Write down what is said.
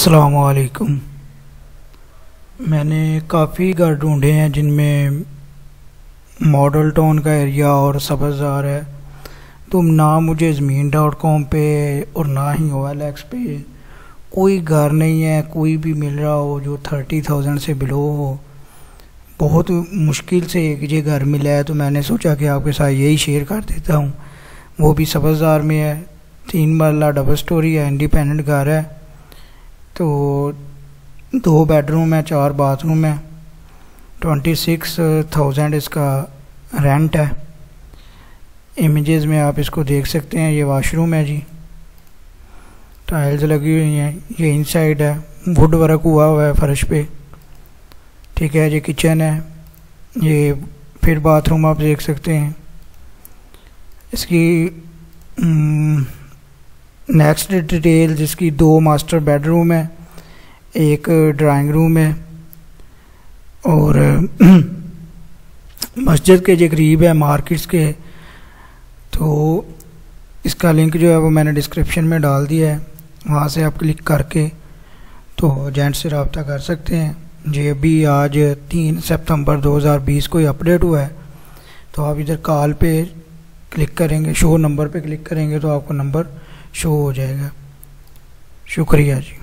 अस्सलामुअलैकुम। मैंने काफ़ी घर ढूंढे हैं जिनमें मॉडल टाउन का एरिया और सब्ज़ार है, तो ना मुझे ज़मीन.com पे और ना ही OLX पे कोई घर नहीं है, कोई भी मिल रहा हो जो 30,000 से बिलो हो। बहुत मुश्किल से एक ये घर मिला है, तो मैंने सोचा कि आपके साथ यही शेयर कर देता हूँ। वो भी सब्ज़ार में है, 3 मरला डबल स्टोरी है, इंडिपेंडेंट घर है। तो 2 बेडरूम है, 4 बाथरूम है, 26,000 इसका रेंट है। इमेजेस में आप इसको देख सकते हैं। ये वॉशरूम है जी, टाइल्स लगी हुई हैं। ये इनसाइड है, वुड वर्क हुआ है फर्श पे, ठीक है। ये किचन है, ये फिर बाथरूम आप देख सकते हैं। इसकी नेक्स्ट डिटेल जिसकी 2 मास्टर बेडरूम है, 1 ड्राइंग रूम है और मस्जिद के जो करीब है, मार्केट्स के। तो इसका लिंक जो है वो मैंने डिस्क्रिप्शन में डाल दिया है, वहाँ से आप क्लिक करके तो एजेंट से रब्ता कर सकते हैं। ये भी आज 3 सितंबर 2020 को ही अपडेट हुआ है। तो आप इधर कॉल पे क्लिक करेंगे, शो नंबर पे क्लिक करेंगे तो आपको नंबर शो हो जाएगा। शुक्रिया जी।